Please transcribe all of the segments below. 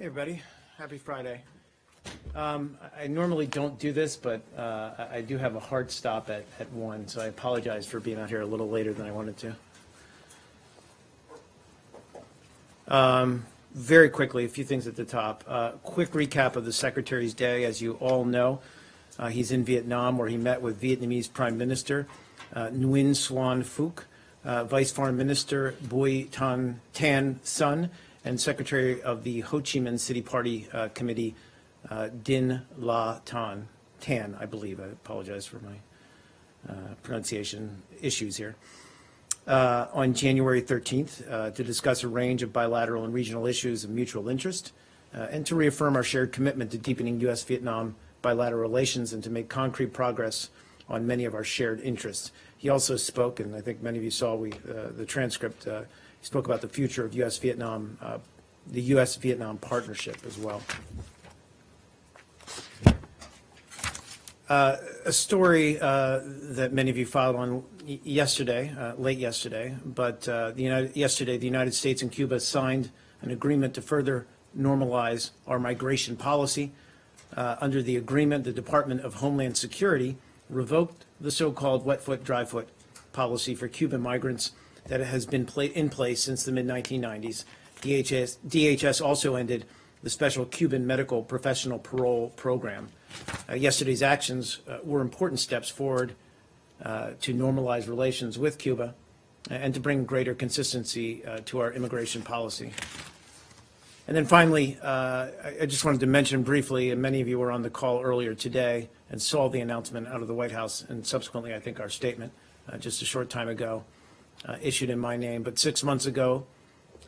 Hey everybody, happy Friday. I normally don't do this, but I do have a hard stop at 1, so I apologize for being out here a little later than I wanted to. Very quickly, a few things at the top. Quick recap of the Secretary's Day. As you all know, he's in Vietnam where he met with Vietnamese Prime Minister Nguyen Xuan Phuc, Vice Foreign Minister Bui Tan Son, and Secretary of the Ho Chi Minh City Party Committee, Din La Tan, I believe. I apologize for my pronunciation issues here. On January 13th, to discuss a range of bilateral and regional issues of mutual interest, and to reaffirm our shared commitment to deepening U.S.-Vietnam bilateral relations and to make concrete progress on many of our shared interests. He also spoke, and I think many of you saw the transcript, he spoke about the future of U.S.-Vietnam, the U.S.-Vietnam partnership as well. A story that many of you filed on yesterday, late yesterday, but yesterday the United States and Cuba signed an agreement to further normalize our migration policy. Under the agreement, the Department of Homeland Security revoked the so-called wet foot, dry foot policy for Cuban migrants that has been in place since the mid-1990s. DHS also ended the special Cuban medical professional parole program. Yesterday's actions were important steps forward to normalize relations with Cuba and to bring greater consistency to our immigration policy. And then finally, I just wanted to mention briefly, and many of you were on the call earlier today and saw the announcement out of the White House and subsequently, I think, our statement just a short time ago issued in my name. But 6 months ago,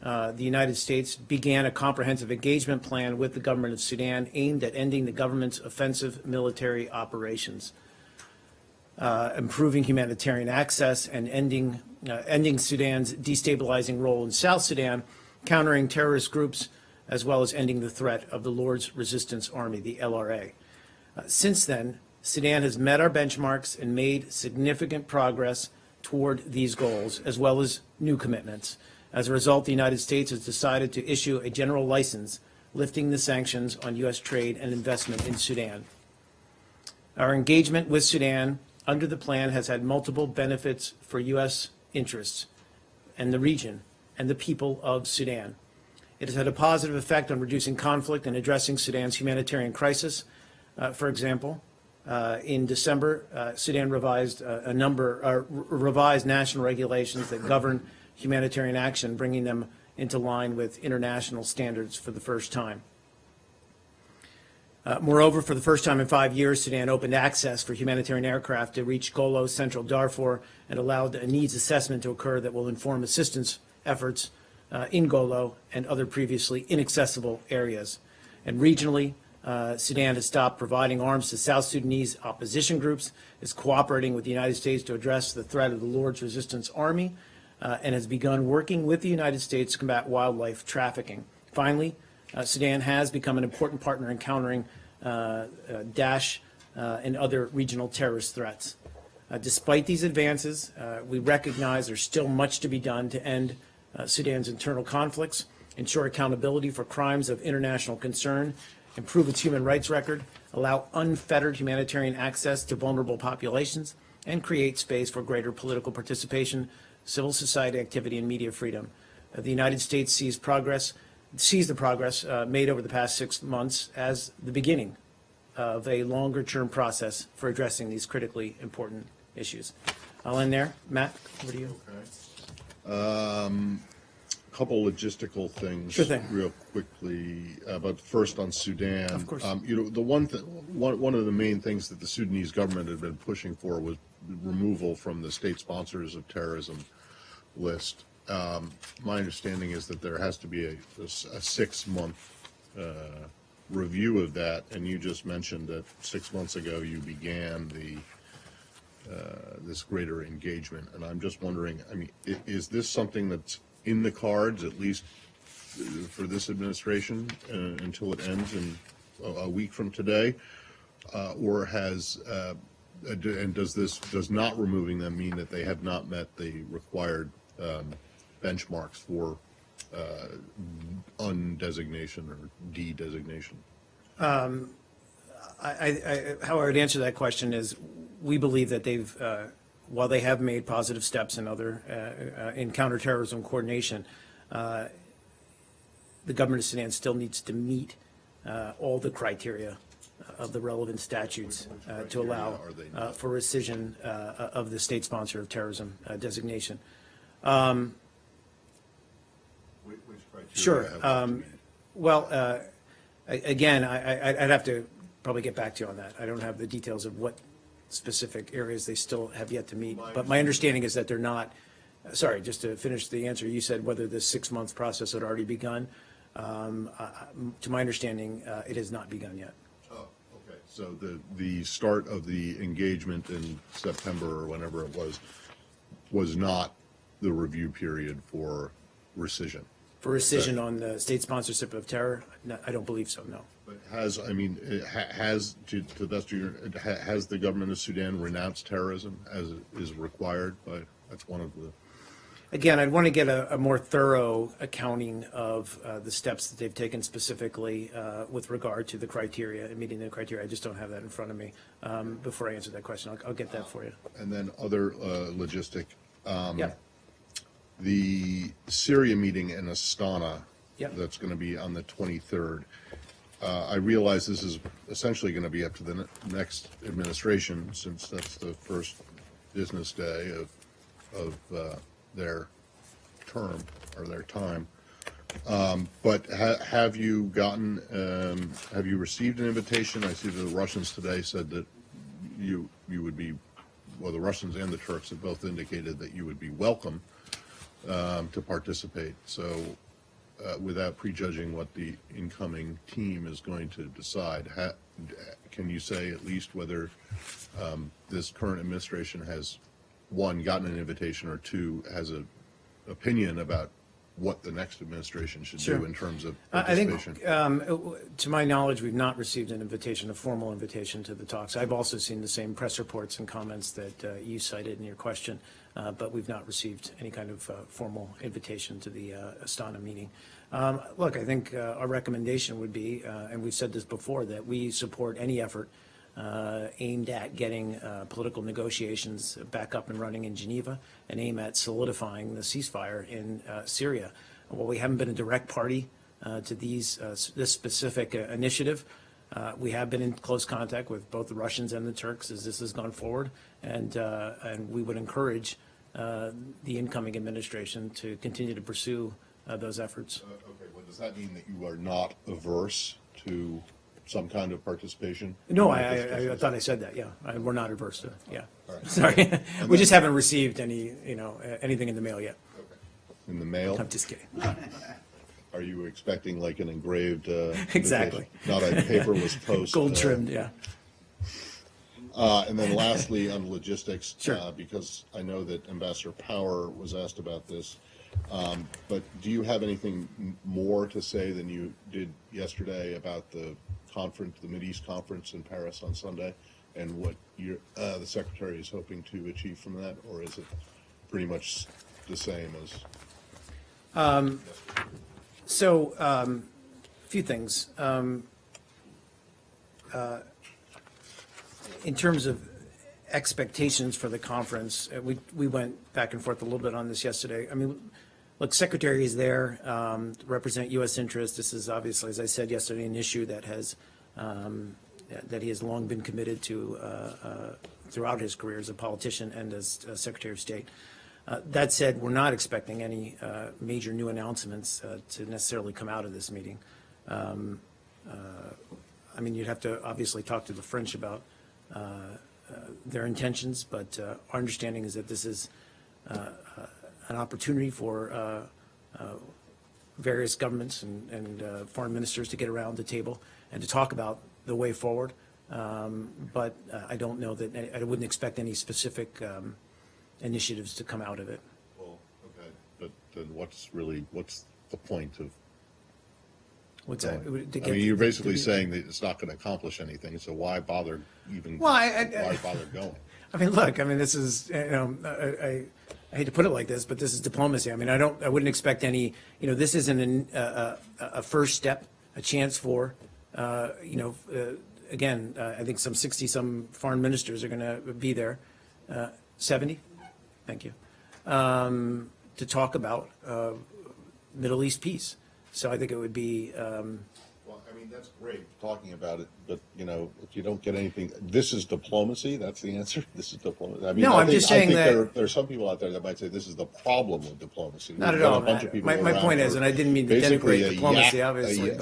the United States began a comprehensive engagement plan with the government of Sudan aimed at ending the government's offensive military operations, improving humanitarian access, and ending Sudan's destabilizing role in South Sudan, countering terrorist groups, as well as ending the threat of the Lord's Resistance Army, the LRA. Since then, Sudan has met our benchmarks and made significant progress toward these goals, as well as new commitments. As a result, the United States has decided to issue a general license lifting the sanctions on U.S. trade and investment in Sudan. Our engagement with Sudan under the plan has had multiple benefits for U.S. interests and the region and the people of Sudan. It has had a positive effect on reducing conflict and addressing Sudan's humanitarian crisis. For example, in December, Sudan revised revised national regulations that govern humanitarian action, bringing them into line with international standards for the first time. Moreover, for the first time in 5 years, Sudan opened access for humanitarian aircraft to reach Golo, central Darfur, and allowed a needs assessment to occur that will inform assistance efforts in Golo and other previously inaccessible areas. And regionally, Sudan has stopped providing arms to South Sudanese opposition groups, is cooperating with the United States to address the threat of the Lord's Resistance Army, and has begun working with the United States to combat wildlife trafficking. Finally, Sudan has become an important partner in countering Daesh and other regional terrorist threats. Despite these advances, we recognize there's still much to be done to end Sudan's internal conflicts, ensure accountability for crimes of international concern, improve its human rights record, allow unfettered humanitarian access to vulnerable populations, and create space for greater political participation, civil society activity, and media freedom. The United States sees the progress made over the past 6 months as the beginning of a longer-term process for addressing these critically important issues. I'll end there. Matt, over to you. Okay. Couple logistical things. Sure thing. Real quickly, but first on Sudan. Of course. The one of the main things that the Sudanese government had been pushing for was removal from the state sponsors of terrorism list. My understanding is that there has to be a 6-month review of that, and you just mentioned that 6 months ago you began this greater engagement, and I'm just wondering, is this something that's in the cards, at least for this administration, until it ends in a week from today, or has and does not removing them mean that they have not met the required benchmarks for undesignation or de-designation? How I would answer that question is, we believe that they've, while they have made positive steps in other, in counterterrorism coordination, the government of Sudan still needs to meet all the criteria of the relevant statutes to allow for rescission of the state sponsor of terrorism designation. Which criteria Sure. have to meet? Well, again, I'd have to probably get back to you on that. I don't have the details of what specific areas they still have yet to meet. But my understanding is that they're not, sorry, just to finish the answer, you said whether this 6-month process had already begun. To my understanding, it has not begun yet. Oh, okay. So the start of the engagement in September or whenever it was not the review period for rescission? For rescission on the state sponsorship of terror? No, I don't believe so, no. But has, I mean, has, to the best of your, has the government of Sudan renounced terrorism as is required by, that's one of the. Again, I'd want to get a more thorough accounting of the steps that they've taken specifically with regard to the criteria, meeting the criteria. I just don't have that in front of me. Before I answer that question, I'll get that for you. And then other logistic. Yeah. The Syria meeting in Astana, Yep. that's going to be on the 23rd. I realize this is essentially going to be up to the next administration, since that's the first business day of their term or their time. But have you gotten, have you received an invitation? I see the Russians today said that you would be, well, the Russians and the Turks have both indicated that you would be welcome to participate. So without prejudging what the incoming team is going to decide, can you say at least whether this current administration has, one, gotten an invitation, or two, has an opinion about what the next administration should Sure. do in terms of I think, participation? to my knowledge, we've not received an invitation, a formal invitation to the talks. I've also seen the same press reports and comments that you cited in your question, but we've not received any kind of formal invitation to the Astana meeting. Look, I think our recommendation would be, and we've said this before, that we support any effort aimed at getting political negotiations back up and running in Geneva, and aim at solidifying the ceasefire in Syria. While we haven't been a direct party to this specific initiative, we have been in close contact with both the Russians and the Turks as this has gone forward, and we would encourage the incoming administration to continue to pursue those efforts. Okay, well, does that mean that you are not averse to some kind of participation? No, I thought I said that, yeah. We're not averse to it, yeah. Right. Sorry. We just haven't received any, anything in the mail yet. Okay. In the mail? I'm just kidding. Are you expecting like an engraved? Exactly. invitation? Not a paperless post? Gold trimmed, yeah. And then lastly, on logistics, Sure. Because I know that Ambassador Power was asked about this, but do you have anything more to say than you did yesterday about the conference, the Mideast conference in Paris on Sunday, and what the Secretary is hoping to achieve from that, or is it pretty much the same as? So, a few things. In terms of expectations for the conference, we went back and forth a little bit on this yesterday. I mean, look, Secretary is there to represent U.S. interests. This is obviously, as I said yesterday, an issue that he has long been committed to throughout his career as a politician and as Secretary of State. That said, we're not expecting any major new announcements to necessarily come out of this meeting. I mean, you'd have to obviously talk to the French about their intentions, but our understanding is that this is an opportunity for various governments and foreign ministers to get around the table and to talk about the way forward. But I don't know that, I wouldn't expect any specific initiatives to come out of it. Well, okay, but then what's the point of? What's that? I mean, you're basically saying that it's not going to accomplish anything, so why bother even? Well, why bother going? I mean, look, I mean, this is, I I hate to put it like this, but this is diplomacy. I mean, I wouldn't expect any, this isn't a first step, a chance for, again, I think some 60-some foreign ministers are going to be there, 70, thank you, to talk about Middle East peace. So I think it would be. Well, I mean, that's great talking about it, but if you don't get anything, this is diplomacy. That's the answer. This is diplomacy. I mean, No, I'm just saying that there are some people out there that might say this is the problem with diplomacy. Not We've at got all, a bunch Matt. of people My around point who is, are and I didn't mean to basically denigrate a diplomacy, yak- obviously.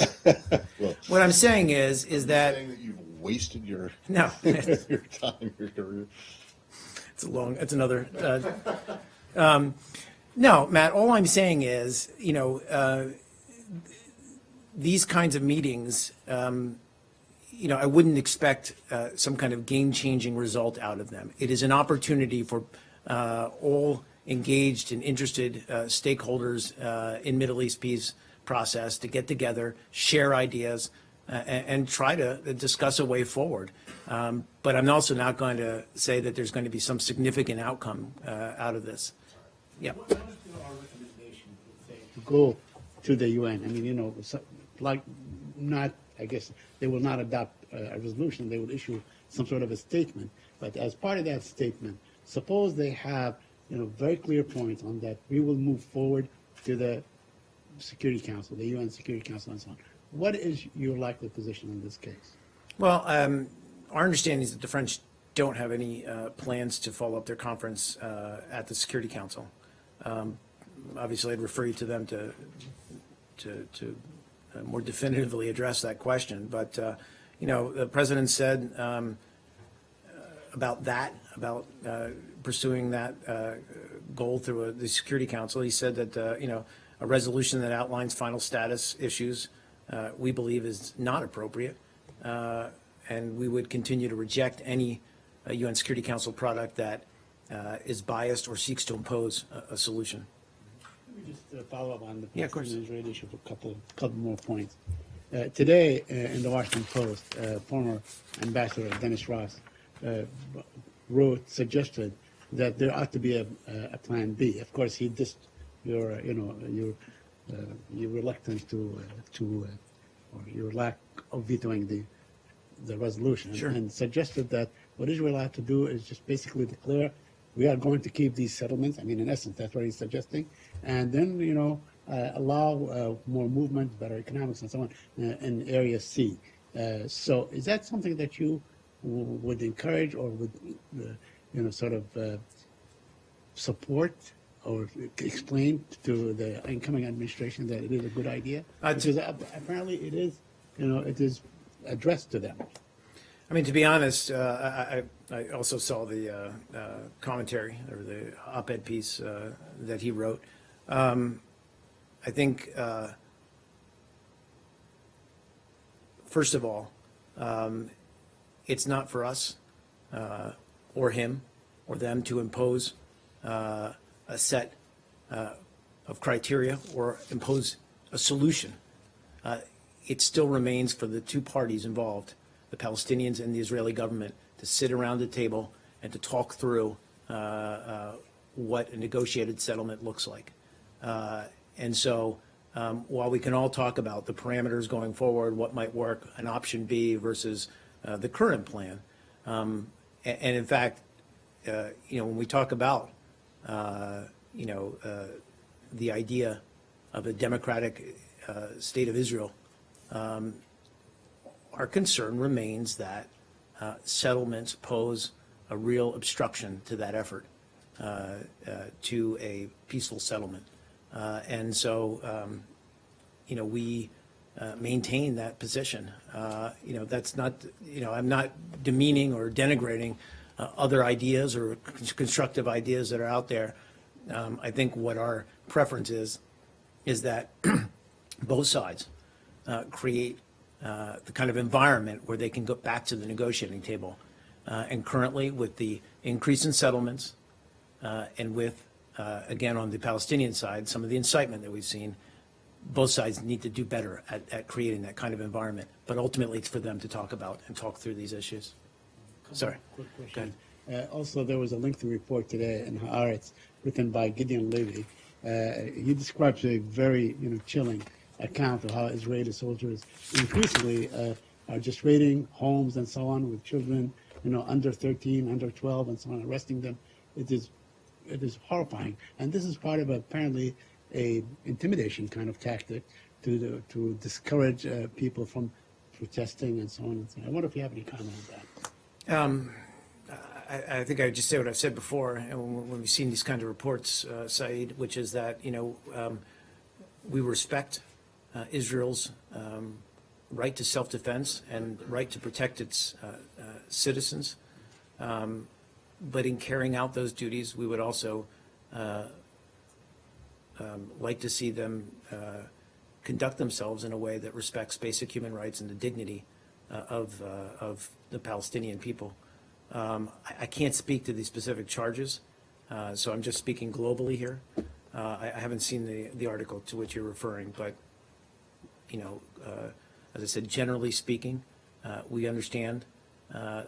well, What I'm saying is that saying that you've wasted your no, your time, your career. it's another. No, Matt. All I'm saying is, these kinds of meetings, I wouldn't expect some kind of game-changing result out of them. It is an opportunity for all engaged and interested stakeholders in Middle East peace process to get together, share ideas, and try to discuss a way forward. But I'm also not going to say that there's going to be some significant outcome out of this. Yeah. What is our recommendation, say, to go to the UN? I mean, I guess they will not adopt a resolution. They will issue some sort of a statement. But as part of that statement, suppose they have, very clear points on that we will move forward to the Security Council, the UN Security Council, and so on. What is your likely position in this case? Well, our understanding is that the French don't have any plans to follow up their conference at the Security Council. Obviously, I'd refer you to them to more definitively address that question. But, the president said about pursuing that goal through the Security Council, he said that, a resolution that outlines final status issues, we believe is not appropriate. And we would continue to reject any UN Security Council product that is biased or seeks to impose a solution. Let me just follow up on the Yeah, of course. Palestinian-Israeli issue for a couple more points. Today, in the Washington Post, former Ambassador Dennis Ross suggested that there ought to be a plan B. Of course, he dissed your reluctance or your lack of vetoing the resolution, Sure. and suggested that what Israel ought to do is just basically declare we are going to keep these settlements. I mean, in essence, that's what he's suggesting, and then allow more movement, better economics, and so on in Area C. So, is that something that you would encourage or would support or explain to the incoming administration that it is a good idea? Because apparently it is, it is addressed to them. I mean, to be honest, I also saw the commentary or the op-ed piece that he wrote. I think, first of all, it's not for us or him or them to impose a set of criteria or impose a solution. It still remains for the two parties involved, the Palestinians and the Israeli government, to sit around the table and to talk through what a negotiated settlement looks like. And so while we can all talk about the parameters going forward, what might work, an option B versus the current plan, and in fact, when we talk about, the idea of a democratic state of Israel, our concern remains that settlements pose a real obstruction to that effort to a peaceful settlement. And so, we maintain that position. That's not, I'm not demeaning or denigrating other ideas or constructive ideas that are out there. I think what our preference is that both sides create the kind of environment where they can go back to the negotiating table. And currently, with the increase in settlements and with, again, on the Palestinian side, some of the incitement that we've seen, both sides need to do better at creating that kind of environment. But ultimately, it's for them to talk about and talk through these issues. Sorry. Quick question. Also, there was a lengthy report today in Haaretz written by Gideon Levy. He describes a very chilling account of how Israeli soldiers increasingly are just raiding homes and so on with children, under 13, under 12, and so on, arresting them. It is horrifying, and this is part of apparently a intimidation kind of tactic to discourage people from protesting and so on and so on. I wonder if you have any comment on that. I think I would just say what I've said before, and when we've seen these kind of reports, Saeed, which is that, we respect Israel's right to self-defense and right to protect its citizens. But in carrying out those duties, we would also like to see them conduct themselves in a way that respects basic human rights and the dignity of the Palestinian people. I can't speak to these specific charges, so I'm just speaking globally here. I haven't seen the article to which you're referring, but as I said, generally speaking, we understand the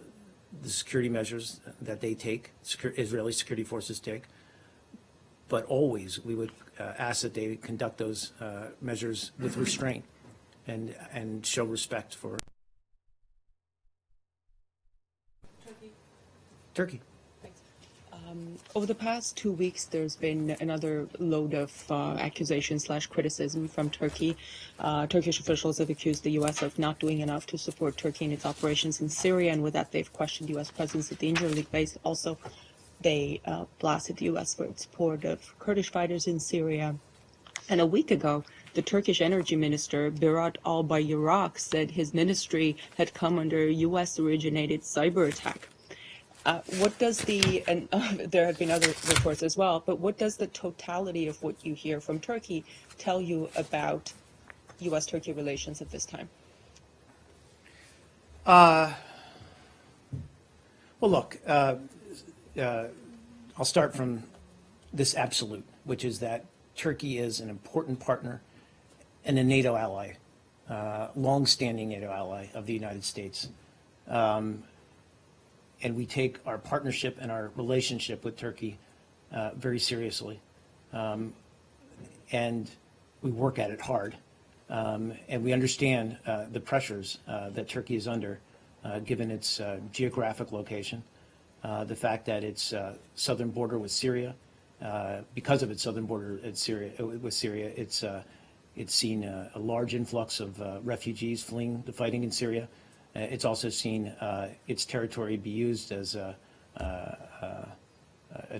security measures that they take, Israeli security forces take, but always we would ask that they conduct those measures with restraint and show respect for Turkey. Over the past 2 weeks, there's been another load of accusation/criticism from Turkey. Turkish officials have accused the U.S. of not doing enough to support Turkey in its operations in Syria, and with that, they've questioned U.S. presence at the Incirlik base. Also, they blasted the U.S. for its support of Kurdish fighters in Syria. And a week ago, the Turkish energy minister, Berat Albayrak, said his ministry had come under a U.S.-originated cyber attack. What does and there have been other reports as well, but what does the totality of what you hear from Turkey tell you about U.S.-Turkey relations at this time? Well, look, I'll start from this absolute, which is that Turkey is an important partner and a NATO ally, long-standing NATO ally of the United States. And we take our partnership and our relationship with Turkey very seriously. And we work at it hard. And we understand the pressures that Turkey is under, given its geographic location, the fact that its southern border with Syria, because of its southern border with Syria, it's seen a large influx of refugees fleeing the fighting in Syria. It's also seen its territory be used as a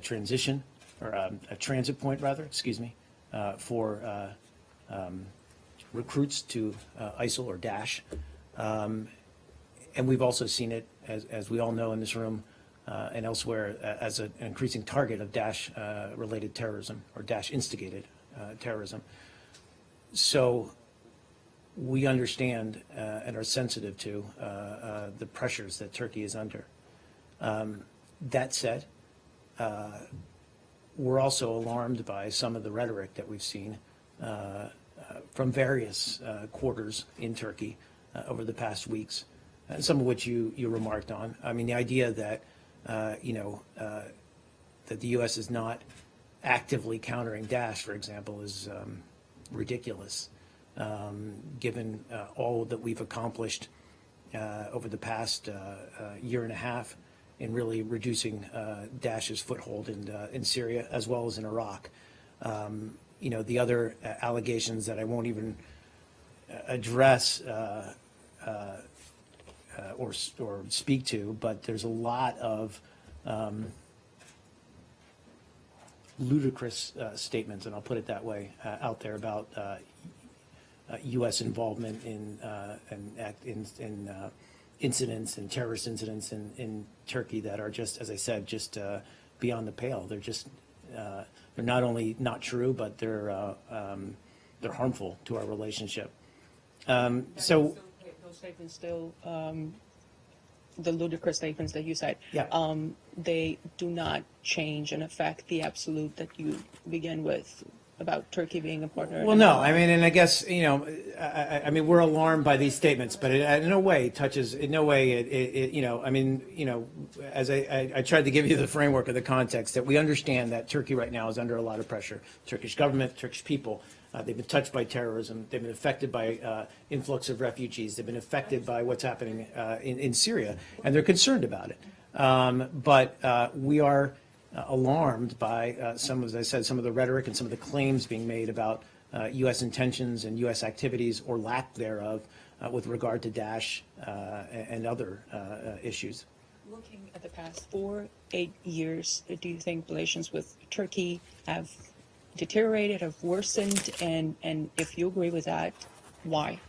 transition, or a transit point, rather, for recruits to ISIL or Daesh. And we've also seen it, as we all know in this room and elsewhere, as an increasing target of Daesh-related terrorism or Daesh-instigated terrorism. So we understand and are sensitive to the pressures that Turkey is under. That said, we're also alarmed by some of the rhetoric that we've seen from various quarters in Turkey over the past weeks, some of which you remarked on. I mean, the idea that, that the U.S. is not actively countering Daesh, for example, is ridiculous. Given all that we've accomplished over the past year and a half in really reducing Daesh's foothold in Syria as well as in Iraq. The other allegations that I won't even address or speak to, but there's a lot of ludicrous statements, and I'll put it that way, out there about U.S. involvement in incidents and terrorist incidents in Turkey that are just, as I said, just beyond the pale. They're just they're not only not true, but they're harmful to our relationship. So those statements still, the ludicrous statements that you said, yeah. They do not change and affect the absolute that you begin with about Turkey being a partner. Well, no, I mean, and I guess, I mean, we're alarmed by these statements, but it in no way touches, in no way, you know, I mean, you know, as I tried to give you the framework of the context, that we understand that Turkey right now is under a lot of pressure. Turkish government, Turkish people, they've been touched by terrorism. They've been affected by influx of refugees. They've been affected by what's happening in Syria, and they're concerned about it. But we are alarmed by some, as I said, some of the rhetoric and some of the claims being made about U.S. intentions and U.S. activities or lack thereof with regard to Daesh and other issues. Looking at the past 8 years, do you think relations with Turkey have deteriorated, have worsened, and if you agree with that, why?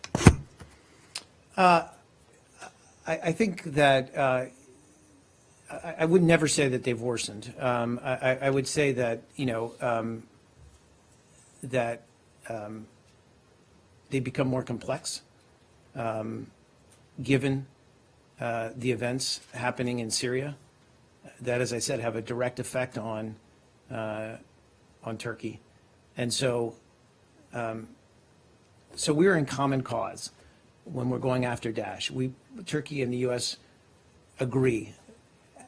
I think that I would never say that they've worsened. I would say that, you know, that they become more complex, given the events happening in Syria, that, as I said, have a direct effect on Turkey, and so we're in common cause when we're going after Daesh. Turkey and the U.S. agree,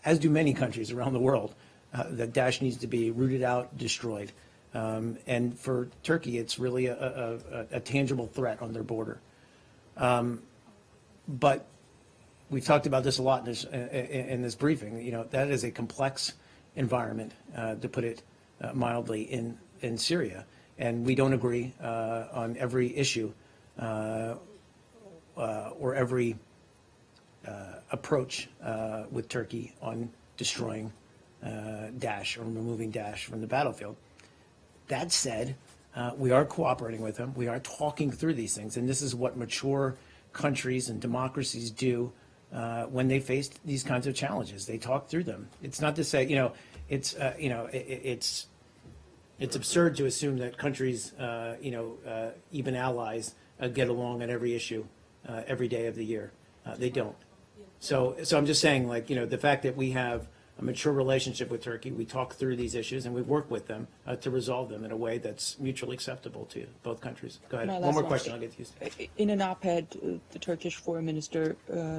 as do many countries around the world, that Daesh needs to be rooted out, destroyed. And for Turkey, it's really a tangible threat on their border. But we've talked about this a lot in this briefing. You know, that is a complex environment, to put it mildly, in Syria. And we don't agree on every issue or every approach with Turkey on destroying Daesh or removing Daesh from the battlefield. That said, we are cooperating with them. We are talking through these things, and this is what mature countries and democracies do when they face these kinds of challenges. They talk through them. It's not to say, you know, it's absurd to assume that countries, even allies, get along on every issue every day of the year. They don't. So I'm just saying, like, you know, the fact that we have a mature relationship with Turkey, we talk through these issues, and we work with them to resolve them in a way that's mutually acceptable to both countries. Go ahead. One more question, I'll get to you. In an op-ed, the Turkish foreign minister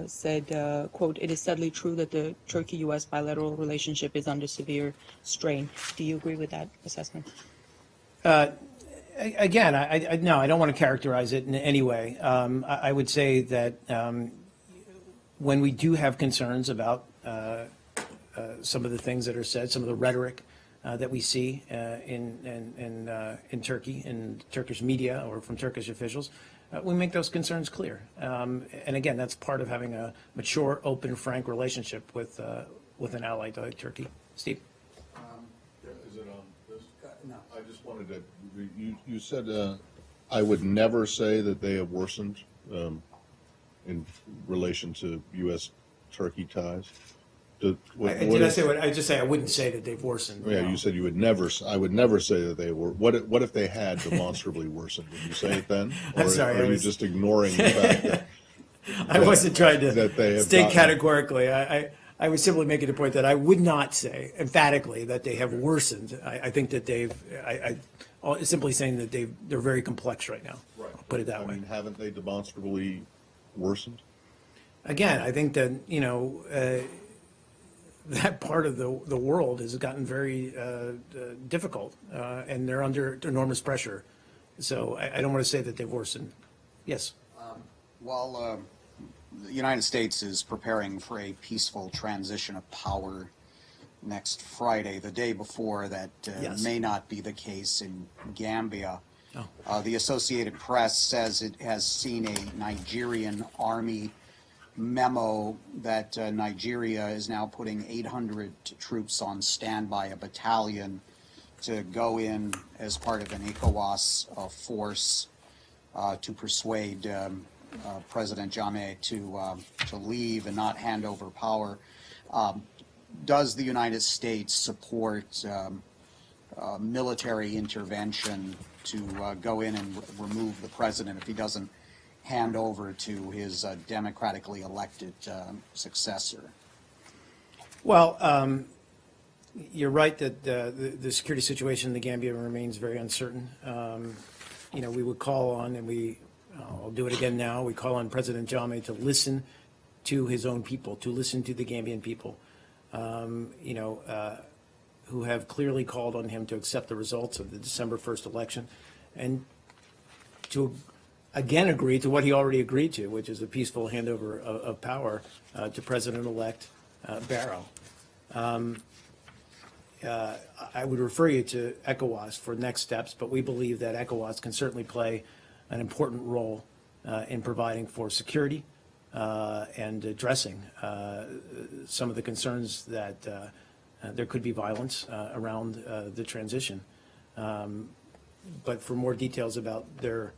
said, quote, "It is sadly true that the Turkey-U.S. bilateral relationship is under severe strain." Do you agree with that assessment? Again, no, I don't want to characterize it in any way. I would say that when we do have concerns about some of the things that are said, some of the rhetoric that we see in Turkey, in Turkish media or from Turkish officials, we make those concerns clear. And again, that's part of having a mature, open, frank relationship with an ally like Turkey. Steve? Is it on this? No. I just wanted to, you said, I would never say that they have worsened in relation to U.S.-Turkey ties. Did I say what? I just say I wouldn't say that they've worsened. Yeah, no. You said you would never. I would never say that they were. What if they had demonstrably worsened? Would you say it then? Or I'm sorry, are you just ignoring the fact that I wasn't trying to that they have state gotten- categorically. I was simply making the point that I would not say emphatically that they have worsened. I think that they've. Simply saying that they're very complex right now. Right. I'll put it that I way. mean, haven't they demonstrably worsened? Again, I think that, you know, that part of the world has gotten very difficult, and they're under enormous pressure. So I don't want to say that they've worsened. Yes. While the United States is preparing for a peaceful transition of power next Friday, the day before that Yes. may not be the case in Gambia. Oh. The Associated Press says it has seen a Nigerian army memo that Nigeria is now putting 800 troops on standby, a battalion, to go in as part of an ECOWAS force to persuade President Jammeh to leave and not hand over power. Does the United States support military intervention to go in and remove the president if he doesn't hand over to his democratically elected successor? Well, you're right that the security situation in the Gambia remains very uncertain. You know, we would call on, and I'll do it again now. We call on President Jammeh to listen to his own people, to listen to the Gambian people, who have clearly called on him to accept the results of the December 1st election and to again agree to what he already agreed to, which is a peaceful handover of power to President-elect Barrow. I would refer you to ECOWAS for next steps, but we believe that ECOWAS can certainly play an important role in providing for security and addressing some of the concerns that there could be violence around the transition. But for more details about their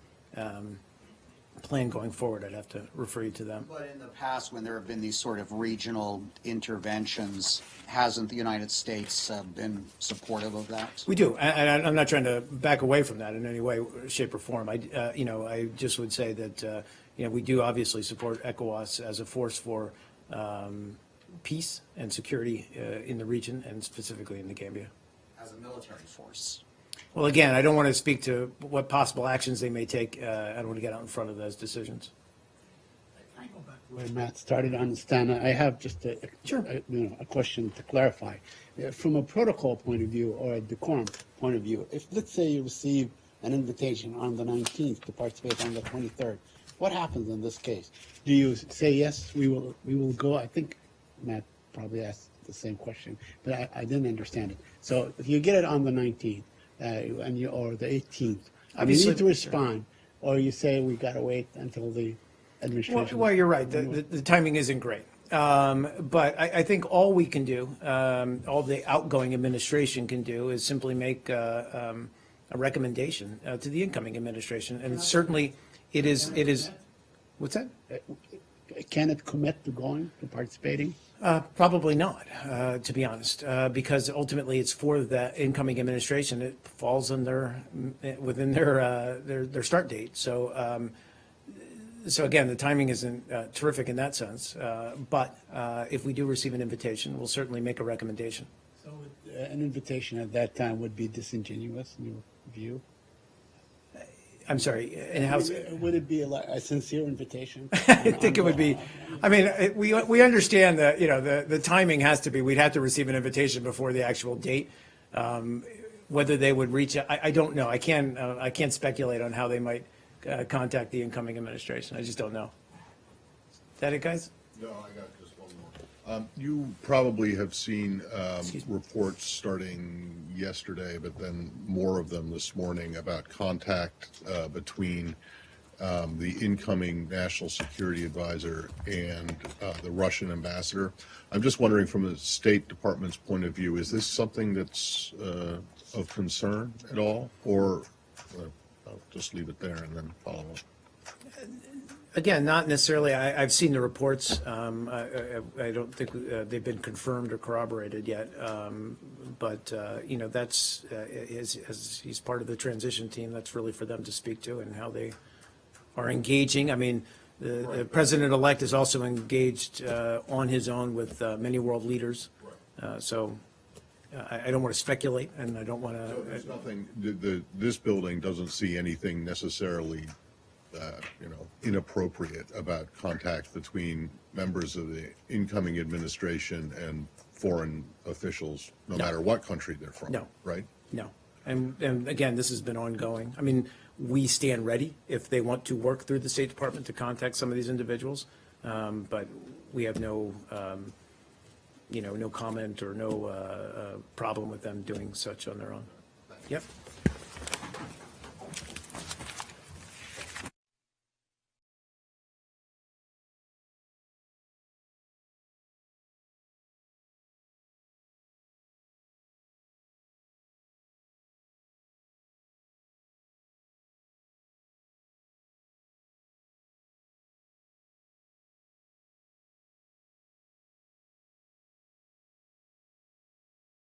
plan going forward, I'd have to refer you to them. But in the past, when there have been these sort of regional interventions, hasn't the United States been supportive of that? We do, and I'm not trying to back away from that in any way, shape, or form. I just would say that we do obviously support ECOWAS as a force for peace and security in the region, and specifically in the Gambia. As a military force? Well, again, I don't want to speak to what possible actions they may take. I don't want to get out in front of those decisions. Where Matt started to understand, I have just a question to clarify. From a protocol point of view or a decorum point of view, if let's say you receive an invitation on the 19th to participate on the 23rd, what happens in this case? Do you say, yes, we will go? I think Matt probably asked the same question, but I didn't understand it. So if you get it on the 19th, or the 18th, you need to respond, or you say we got to wait until the administration. Well, you're right. The timing isn't great. But I think all we can do, all the outgoing administration can do, is simply make a recommendation to the incoming administration. And certainly it is, what's that? Can it commit to going, to participating? Probably not, to be honest, because ultimately it's for the incoming administration. It falls within their start date. So again, the timing isn't terrific in that sense. But if we do receive an invitation, we'll certainly make a recommendation. So an invitation at that time would be disingenuous in your view? I'm sorry, and how's would it be a sincere invitation? I think it would be. I mean, we understand that the timing has to be. We'd have to receive an invitation before the actual date. Whether they would reach, I don't know. I can't speculate on how they might contact the incoming administration. I just don't know. Is that it, guys? No, I got just one more. You probably have seen reports starting yesterday, but then more of them this morning about contact between the incoming national security advisor and the Russian ambassador. I'm just wondering, from the State Department's point of view, is this something that's of concern at all, or I'll just leave it there and then follow up? Again, not necessarily. I've seen the reports. I don't think they've been confirmed or corroborated yet. But that's as he's part of the transition team. That's really for them to speak to and how they are engaging. I mean, the president-elect is also engaged on his own with many world leaders. So I don't want to speculate, and I don't want to. So there's nothing. This building doesn't see anything necessarily inappropriate about contact between members of the incoming administration and foreign officials, no matter what country they're from. No. Right? No. And again, this has been ongoing. I mean, we stand ready if they want to work through the State Department to contact some of these individuals, but we have no comment or no problem with them doing such on their own. Yep.